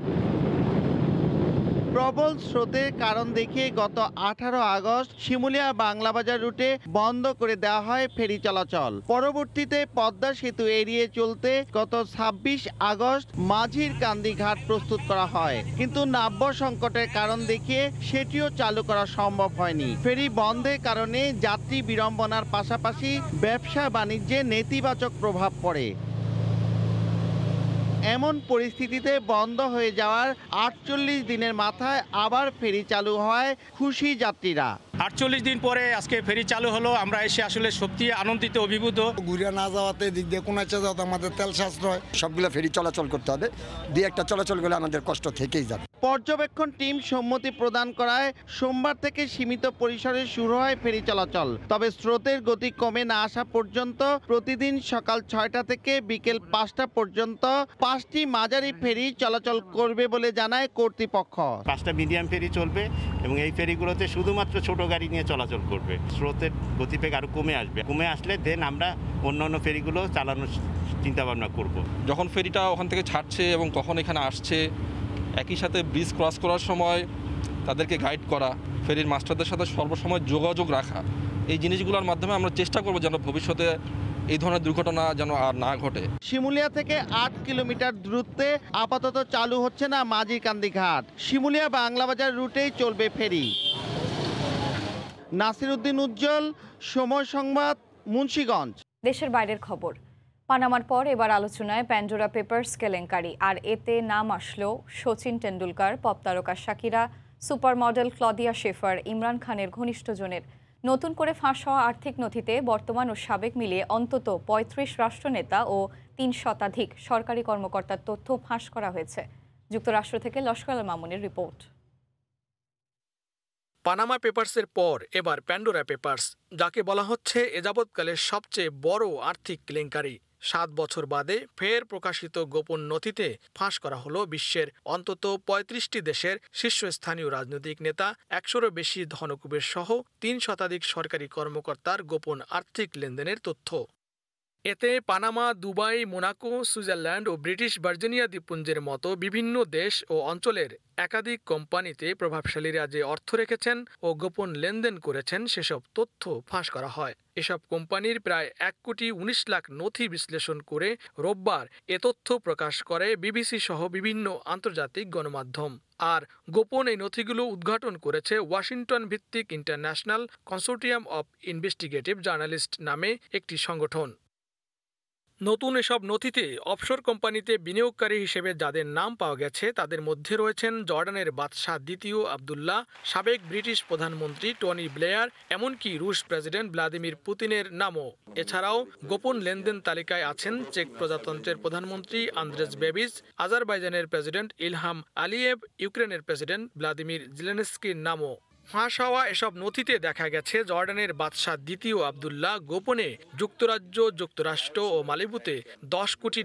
Speaker 7: প্রবল স্রোতের কারণ দেখিয়ে গত 18 আগস্ট শিমুলিয়া বাংলাবাজার রুটে বন্ধ করে দেওয়া হয় ফেরি চলাচল। পরবর্তীতে পদ্মা সেতু এড়িয়ে চলতে গত 26 আগস্ট মাঝির কান্দি ঘাট প্রস্তুত করা হয়, কিন্তু নাব্য সংকটের কারণ দেখিয়ে সেটিও চালু করা সম্ভব হয়নি। ফেরি বন্ধের কারণে যাত্রী বিড়ম্বনার পাশাপাশি ব্যবসা বাণিজ্যে নেতিবাচক প্রভাব পড়ে। এমন পরিস্থিতিতে বন্ধ হয়ে যাওয়ার 48 দিনের মাথায় আবার ফেরি চালু হয় খুশি যাত্রীরা।
Speaker 8: 48 দিন পরে আজকে ফেরি চালু হলো, আমরা এসে আসলে সত্যি আনন্দিত, অভিভূত।
Speaker 9: ঘুরে না যাওয়াতে দিক দিয়ে কোনো একটা যাওয়াতে আমাদের তেল সাশ্রয়, সবগুলো ফেরি চলাচল করতে হবে, দিয়ে একটা চলাচল করলে আমাদের কষ্ট থেকেই যাবে।
Speaker 7: পর্যবেক্ষণ টিম সম্মতি প্রদান করায় সোমবার থেকে সীমিত পরিসরে শুরু হয় ফেরি চলাচল, তবে স্রোতের গতি কমে না আসা পর্যন্ত প্রতিদিন সকাল 6টা থেকে বিকেল 5টা পর্যন্ত 5টি মাঝারি ফেরি চলাচল করবে বলে জানায় কর্তৃপক্ষ।
Speaker 10: 5টা মিডিয়াম ফেরি চলবে এবং এই ফেরিগুলোতে শুধুমাত্র ছোট গাড়ি নিয়ে চলাচল করবে। স্রোতের গতিবেগ আরো কমে আসবে, কমে আসলে দেন আমরা অন্যান্য ফেরিগুলো চালানোর চিন্তা ভাবনা করব।
Speaker 11: যখন ফেরিটা ওখান থেকে ছাড়ছে এবং কখন এখানে আসছে, একই সাথে ব্রিজ ক্রস করার সময় তাদেরকে গাইড করা, ফেরির মাস্টারদের সাথে সর্বসময় যোগাযোগ রাখা, এই জিনিসগুলোর মাধ্যমে আমরা চেষ্টা করব যেন ভবিষ্যতে এই ধরনের দুর্ঘটনা যেন আর না ঘটে।
Speaker 7: শিমুলিয়া থেকে 8 কিলোমিটার দূরত্বে আপাতত চালু হচ্ছে না মাঝিরকান্দি ঘাট। শিমুলিয়া বাংলাবাজার রুটেই চলবে ফেরি। নাসিরুদ্দিন উজ্জ্বল, সময় সংবাদ, মুন্সিগঞ্জ।
Speaker 1: দেশের বাইরের খবর। পানামার পর এবার আলোচনায় প্যান্ডোরা পেপারস কেলেঙ্কারি, আর এতে নাম আসলো সচিন টেন্ডুলকার, পপ তারকা Shakira, super model Claudia shepherd, Imran খানের ঘনিষ্ঠজনের। নতুন করে ফাঁস হওয়া আর্থিক নথিতে বর্তমান ও সাবেক মিলিয়ে অন্তত 35 রাষ্ট্রনেতা ও 3 শতাধিক সরকারি কর্মকর্তার তথ্য ফাঁস করা হয়েছে। যুক্তরাষ্ট্র থেকে লস্কর আল মামুনের রিপোর্ট।
Speaker 12: পানামা পেপারসের পর এবার প্যান্ডোরা পেপারস, যাকে বলা হচ্ছে এযাবৎকালের সবচেয়ে বড় আর্থিক কেলেঙ্কারি। 7 বছর বাদে ফের প্রকাশিত গোপন নথিতে ফাঁস করা হলো বিশ্বের অন্তত 35টি দেশের শীর্ষস্থানীয় রাজনৈতিক নেতা, 100-এরও বেশি ধনকুবের সহ 3 শতাধিক সরকারি কর্মকর্তার গোপন আর্থিক লেনদেনের তথ্য। এতে পানামা, দুবাই, মোনাকো, সুইজারল্যান্ড ও ব্রিটিশ ভার্জিনিয়া দ্বীপপুঞ্জের মতো বিভিন্ন দেশ ও অঞ্চলের একাধিক কোম্পানিতে প্রভাবশালীরা যে অর্থ রেখেছেন ও গোপন লেনদেন করেছেন সেসব তথ্য ফাঁস করা হয়। এসব কোম্পানির প্রায় 1,19,00,000 নথি বিশ্লেষণ করে রোববার এ তথ্য প্রকাশ করে বিবিসি সহ বিভিন্ন আন্তর্জাতিক গণমাধ্যম। আর গোপন এই নথিগুলো উদ্ঘাটন করেছে ওয়াশিংটন ভিত্তিক international consortium of investigative journalist নামে একটি সংগঠন। নতুন এসব নথিতে অফশোর কোম্পানিতে বিনিয়োগকারী হিসেবে যাদের নাম পাওয়া গেছে তাদের মধ্যে রয়েছেন জর্ডানের বাদশাহ দ্বিতীয় আবদুল্লাহ, সাবেক ব্রিটিশ প্রধানমন্ত্রী টনি ব্লেয়ার, এমনকি রুশ প্রেসিডেন্ট ভ্লাদিমির পুতিনের নামও। এছাড়াও গোপন লেনদেন তালিকায় আছেন চেক প্রজাতন্ত্রের প্রধানমন্ত্রী Andrés babies, আজারবাইজানের president Ilham Aliyev, ইউক্রেনের প্রেসিডেন্ট ভ্লাদিমির জেলেনস্কির নামও। ফাঁস হওয়া এসব নথিতে দেখা গেছে জর্ডানের বাদশাহ দ্বিতীয় আবদুল্লাহ গোপনে যুক্তরাজ্য, যুক্তরাষ্ট্র ও মালিবুতে $10 কোটি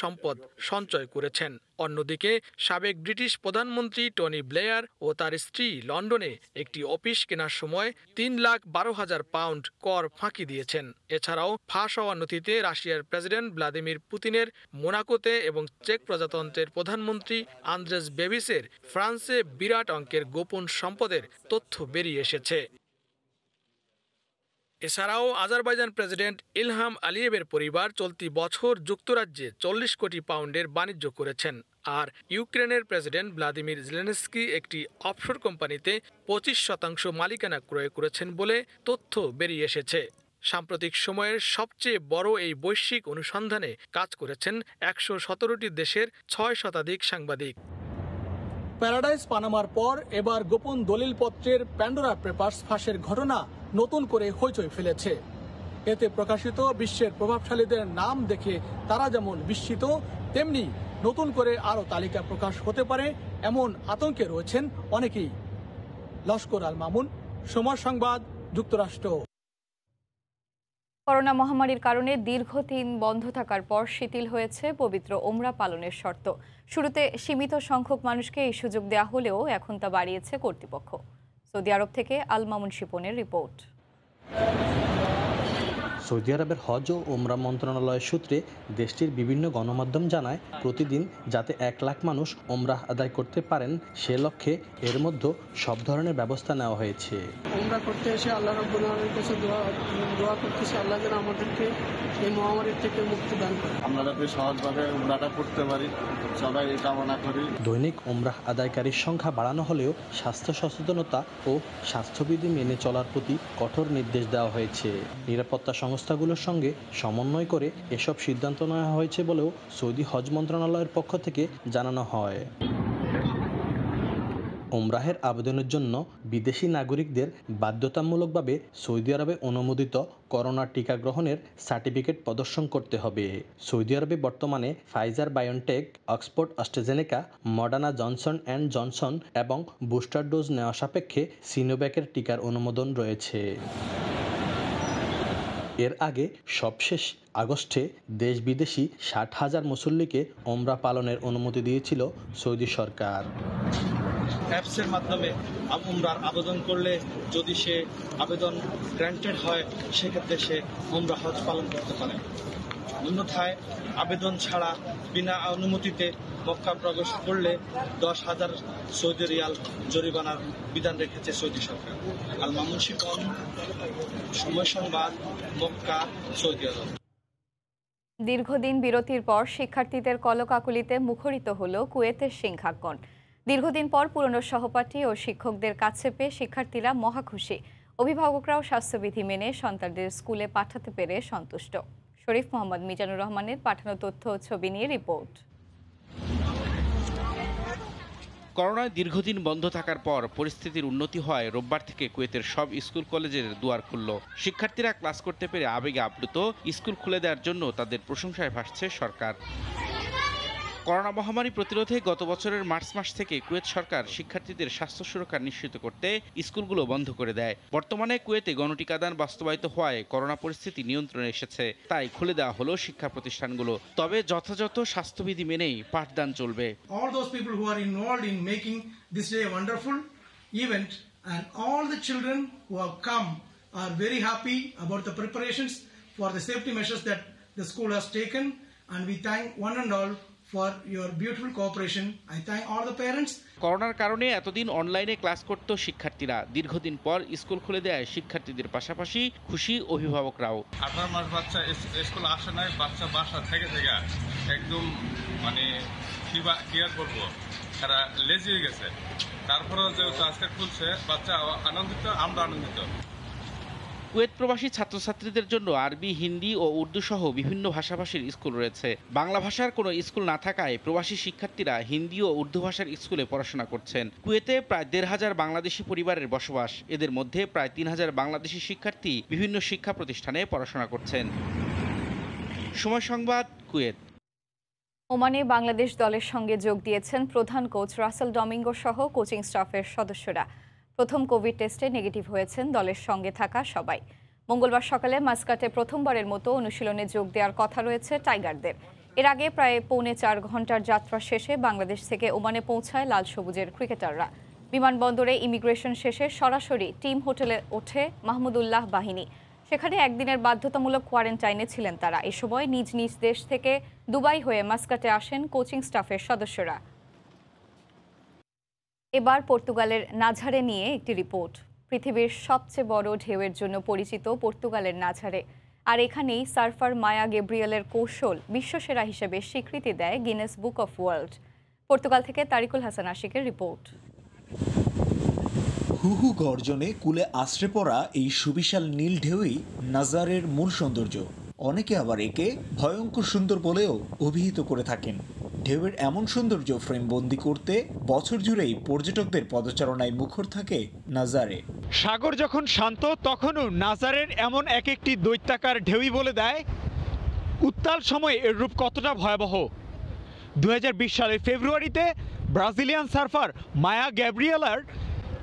Speaker 12: সম্পদ সঞ্চয় করেছেন। অন্যদিকে সাবেক ব্রিটিশ প্রধানমন্ত্রী টনি ব্লেয়ার ও তার স্ত্রী লন্ডনে একটি অফিস কেনার সময় £3,12,000 কর ফাঁকি দিয়েছেন। এছাড়াও ফাঁস হওয়া নথিতে রাশিয়ার প্রেসিডেন্ট ভ্লাদিমির পুতিনের মোনাকোতে এবং চেক প্রজাতন্ত্রের প্রধানমন্ত্রী আন্দ্রেজ বেবিসের ফ্রান্সে বিরাট অঙ্কের গোপন সম্পদের তথ্য বেরিয়ে এসেছে। এছাড়াও আজারবাইজান প্রেসিডেন্ট ইলহাম আলিয়েভের পরিবার চলতি বছর যুক্তরাজ্যে £40 কোটি বাণিজ্য করেছেন। আর ইউক্রেনের প্রেসিডেন্ট ভ্লাদিমির জেলেনস্কি একটি অফশোর কোম্পানিতে 25% মালিকানা ক্রয় করেছেন বলে তথ্য বেরিয়ে এসেছে। সাম্প্রতিক সময়ের সবচেয়ে বড় এই বৈশ্বিক অনুসন্ধানে কাজ করেছেন 117টি দেশের 6 শতাধিক সাংবাদিক। প্যারাডাইস পানামার পর এবার গোপন দলিলপত্রের প্যান্ডোরা পেপারস ফাঁসের ঘটনা নতুন করে হইচই ফেলেছে। এতে প্রকাশিত বিশ্বের প্রভাবশালীদের নাম দেখে তারা যেমন বিস্মিত, তেমনি নতুন করে আরও তালিকা প্রকাশ হতে পারে এমন আতঙ্কে রয়েছেন অনেকেই। লস্কর আল মামুন, সময় সংবাদ, যুক্তরাষ্ট্র।
Speaker 1: করোনা মহামারীর কারণে দীর্ঘদিন বন্ধ থাকার পর শিথিল হয়েছে পবিত্র ওমরা পালনের শর্ত। শুরুতে সীমিত সংখ্যক মানুষকে এই সুযোগ দেওয়া হলেও এখন তা বাড়িয়েছে কর্তৃপক্ষ। সৌদি আরব থেকে আল মামুন শিপনের রিপোর্ট।
Speaker 3: সৌদি আরবের হজ ও ওমরা মন্ত্রণালয়ের সূত্রে দেশটির বিভিন্ন গণমাধ্যম জানায়, প্রতিদিন যাতে 1 লাখ মানুষ ওমরাহ আদায় করতে পারেন সে লক্ষ্যে এর মধ্যে সব ধরনের ব্যবস্থা নেওয়া হয়েছে।
Speaker 4: ওমরা করতে এসে আল্লাহ রাব্বুল আলামিনের কাছে দোয়া করতেছি, আল্লাহ যেন আমাদেরকে এই মহামারীর থেকে মুক্তি দান করে, আমরা যাতে সহজভাবে ওমরাটা করতে পারি, সবাই এই কামনা করি।
Speaker 3: দৈনিক ওমরাহ আদায়কারীর সংখ্যা বাড়ানো হলেও স্বাস্থ্য সচেতনতা ও স্বাস্থ্যবিধি মেনে চলার প্রতি কঠোর নির্দেশ দেওয়া হয়েছে। নিরাপত্তা সংস্থাগুলোর সঙ্গে সমন্বয় করে এসব সিদ্ধান্ত নেওয়া হয়েছে বলেও সৌদি হজ মন্ত্রণালয়ের পক্ষ থেকে জানানো হয়। ওমরাহের আবেদনের জন্য বিদেশি নাগরিকদের বাধ্যতামূলকভাবে সৌদি আরবে অনুমোদিত করোনা টিকা গ্রহণের সার্টিফিকেট প্রদর্শন করতে হবে। সৌদি আরবে বর্তমানে Pfizer BioNTech, Oxford AstraZeneca, Moderna Johnson and Johnson এবং বুস্টার ডোজ নেওয়া সাপেক্ষে সিনোভ্যাকের টিকার অনুমোদন রয়েছে। এর আগে সবশেষ আগস্টে দেশ বিদেশি 60,000 মুসল্লিকে ওমরা পালনের অনুমতি দিয়েছিল সৌদি সরকার।
Speaker 13: অ্যাপসের মাধ্যমে ওমরার আবেদন করলে যদি সে আবেদন গ্র্যান্টেড হয়, সেক্ষেত্রে সে ওমরা হজ পালন করতে পারে। অন্যথায় আবেদন ছাড়া বিনা অনুমতিতে মক্কা প্রবেশ করলে 10,000 সৌদি রিয়াল জরিমানার বিধান রেখেছে সৌদি সরকার। আল মামুন শিপন, সময় সংবাদ, মক্কা, সৌদি আরব।
Speaker 1: দীর্ঘদিন বিরতির পর শিক্ষার্থীদের কলকাকলিতে মুখরিত হল কুয়েতের সিংহাঙ্কন। দীর্ঘদিন পর পুরনো সহপাঠী ও শিক্ষকদের কাছে পেয়ে শিক্ষার্থীরা মহা খুশি। অভিভাবকরাও স্বাস্থ্যবিধি মেনে সন্তানদের স্কুলে পাঠাতে পেরে সন্তুষ্ট। শরীফ মোহাম্মদ মিজানুর রহমানের পাঠানো তথ্য ও ছবি নিয়ে রিপোর্ট।
Speaker 14: করোনায় দীর্ঘদিন বন্ধ থাকার পর পরিস্থিতির উন্নতি হওয়ায় রোববার থেকে কুয়েতের সব স্কুল কলেজের দুয়ার খুলল। শিক্ষার্থীরা ক্লাস করতে পেরে আবেগে আপ্লুত। স্কুল খুলে দেওয়ার জন্য তাদের প্রশংসায় ভাসছে সরকার। করোনা মহামারী প্রতিরোধে গত বছরের মার্চ মাস থেকে কুয়েত সরকার শিক্ষার্থীদের স্বাস্থ্য সুরক্ষা নিশ্চিত করতে স্কুলগুলো বন্ধ করে দেয়। বর্তমানে কুয়েতে গণটিকাদান বাস্তবায়িত হওয়ায় করোনা পরিস্থিতি নিয়ন্ত্রণে এসেছে, তাই খুলে দেওয়া হলো শিক্ষা প্রতিষ্ঠানগুলো। তবে যথাযথ স্বাস্থ্যবিধি মেনেই পাঠদান চলবে।
Speaker 4: All those people who are involved in making this day a wonderful event and all the children who have come are very happy about the preparations for the safety measures that the school has taken, and we thank one and all for your beautiful cooperation. I thank all the parents.
Speaker 14: করোনার কারণে এতদিন অনলাইনে class করত শিক্ষার্থীরা। দীর্ঘদিন পর school খুলে দেয় শিক্ষার্থীদের পাশাপাশি খুশি অভিভাবকরাও।
Speaker 15: 18 মাস বাচ্চা স্কুল আসে নাই, বাচ্চা বাসা থেকে একদম মানে কি আর করবো, তারা লেজি হয়ে গেছে। তারপরেও যেহেতু আজকে খুলছে, বাচ্চা আনন্দিত, আমরা আনন্দিত।
Speaker 14: কুয়েত প্রবাসী ছাত্রছাত্রীদের জন্য আরবি, হিন্দি ও উর্দু সহ বিভিন্ন ভাষাভাষীর স্কুল রয়েছে। বাংলা ভাষার কোনো স্কুল না থাকায় প্রবাসী শিক্ষার্থীরা হিন্দি ও উর্দু ভাষার স্কুলে পড়াশোনা করছেন। কুয়েতে প্রায় 1,500 বাংলাদেশি পরিবারের বসবাস। এদের মধ্যে প্রায় 3,000 বাংলাদেশি শিক্ষার্থী বিভিন্ন শিক্ষা প্রতিষ্ঠানে পড়াশোনা করছেন। সময় সংবাদ, কুয়েত।
Speaker 1: ওমানে বাংলাদেশ দলের সঙ্গে যোগ দিয়েছেন প্রধান কোচ রাসেল ডমিঙ্গো সহ কোচিং স্টাফের সদস্যরা। প্রথম কোভিড টেস্টে নেগেটিভ হয়েছেন দলের সঙ্গে থাকা সবাই। মঙ্গলবার সকালে মাস্কাটে প্রথমবারের মতো অনুশীলনে যোগ দেওয়ার কথা রয়েছে টাইগারদের। এর আগে প্রায় 3.25 ঘন্টার যাত্রা শেষে বাংলাদেশ থেকে ওমানে পৌঁছায় লাল সবুজের ক্রিকেটাররা। বিমানবন্দরে ইমিগ্রেশন শেষে সরাসরি টিম হোটেলে ওঠে মাহমুদুল্লাহ বাহিনী। সেখানে একদিনের বাধ্যতামূলক কোয়ারেন্টাইনে ছিলেন তারা। এ সময় নিজ নিজ দেশ থেকে দুবাই হয়ে মাস্কাটে আসেন কোচিং স্টাফের সদস্যরা। এবার পর্তুগালের নাঝারে নিয়ে একটি রিপোর্ট। পৃথিবীর সবচেয়ে বড় ঢেউয়ের জন্য পরিচিত পর্তুগালের নাঝারে, আর এখানেই সার্ফার মায়া গেব্রিয়েলের কৌশল বিশ্বসেরা হিসেবে স্বীকৃতি দেয় Guinness book of world. Portugal থেকে তারিকুল হাসান আশিকের রিপোর্ট।
Speaker 2: হুহু গর্জনে কুলে আশ্রে পড়া এই সুবিশাল নীল ঢেউই নাজারের মূল সৌন্দর্য। অনেকে আবার একে ভয়ঙ্কর সুন্দর বলেও অভিহিত করে থাকেন। ঢেউয়ের এমন সৌন্দর্য ফ্রেমবন্দি করতে বছর জুড়েই পর্যটকদের পদচারণায় মুখর থাকে নাজারে।
Speaker 17: সাগর যখন শান্ত তখনও নাজারের এমন এক একটি দৈত্যাকার ঢেউই বলে দেয় উত্তাল সময়ে এর রূপ কতটা ভয়াবহ। 2020 সালের ফেব্রুয়ারিতে ব্রাজিলিয়ান সার্ফার মায়া গ্যাব্রিয়েলার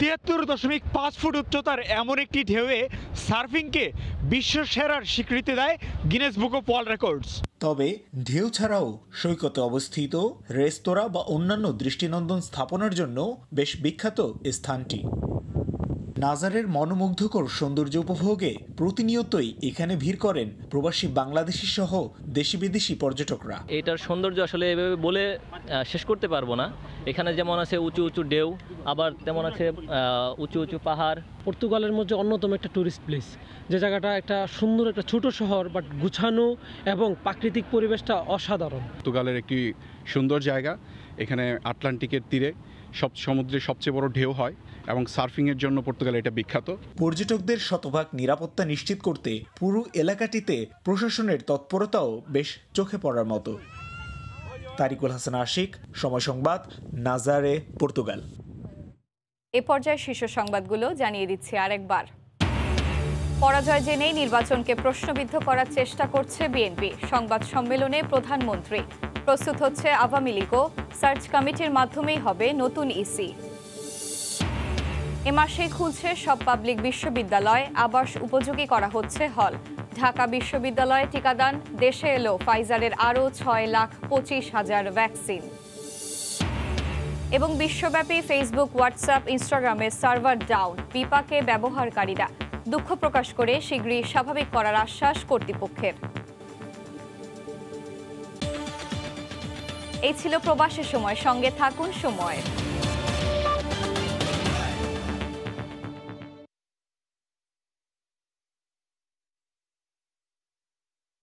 Speaker 17: 73.5 ফুট উচ্চতার এমন একটি ঢেউয়ে সার্ফিংকে বিশ্ব সেরার স্বীকৃতি দেয় Guinness book of world records.
Speaker 2: তবে ঢেউ ছাড়াও সৈকতে অবস্থিত রেস্তোরাঁ বা অন্যান্য দৃষ্টিনন্দন স্থাপনার জন্য বেশ বিখ্যাত স্থানটি। নাজারের মনোমুগ্ধকর সৌন্দর্য উপভোগে প্রতিনিয়তই এখানে ভিড় করেন প্রবাসী বাংলাদেশি সহ দেশি বিদেশি পর্যটকরা।
Speaker 18: এটার সৌন্দর্য আসলে এভাবে বলে শেষ করতে পারবো না। এখানে যেমন আছে উঁচু উঁচু ঢেউ, আবার তেমন আছে উঁচু উঁচু পাহাড়।
Speaker 19: পর্তুগালের মধ্যে অন্যতম একটা ট্যুরিস্ট প্লেস, যে জায়গাটা একটা সুন্দর একটা ছোট শহর, বাট গুছানো এবং প্রাকৃতিক পরিবেশটা অসাধারণ।
Speaker 20: পর্তুগালের একটি সুন্দর জায়গা। এখানে আটলান্টিকের তীরে সমুদ্রের সবচেয়ে বড় ঢেউ হয় এবং সার্ফিংয়ের জন্য পর্তুগালে এটা বিখ্যাত।
Speaker 2: পর্যটকদের শতভাগ নিরাপত্তা নিশ্চিত করতে পুরো এলাকাটিতে প্রশাসনের তৎপরতাও বেশ চোখে পড়ার মতো। তারিকুল হাসান আশিক, সময় সংবাদ, নাজারে, পর্তুগাল।
Speaker 1: এ পর্যায়ে শীর্ষ সংবাদগুলো জানিয়ে দিচ্ছি আরেকবার। পরাজয় জেনেই নির্বাচনকে প্রশ্নবিদ্ধ করার চেষ্টা করছে বিএনপি। সংবাদ সম্মেলনে প্রধানমন্ত্রী। প্রস্তুত হচ্ছে আওয়ামী লীগও। সার্চ কমিটির মাধ্যমেই হবে নতুন ইসি। এ মাসেই খুলছে সব পাবলিক বিশ্ববিদ্যালয়, আবাস উপযোগী করা হচ্ছে হল। ঢাকা বিশ্ববিদ্যালয়ে টিকাদান, দেশে এলো ফাইজারের আরও 6,25,000 ভ্যাকসিন। এবং বিশ্বব্যাপী ফেসবুক, হোয়াটসঅ্যাপ, ইনস্টাগ্রামের সার্ভার ডাউন, বিপাকে ব্যবহারকারীরা। দুঃখ প্রকাশ করে শীঘ্রই স্বাভাবিক করার আশ্বাস কর্তৃপক্ষের। এই ছিল প্রবাসের সময়। সঙ্গে থাকুন সময়।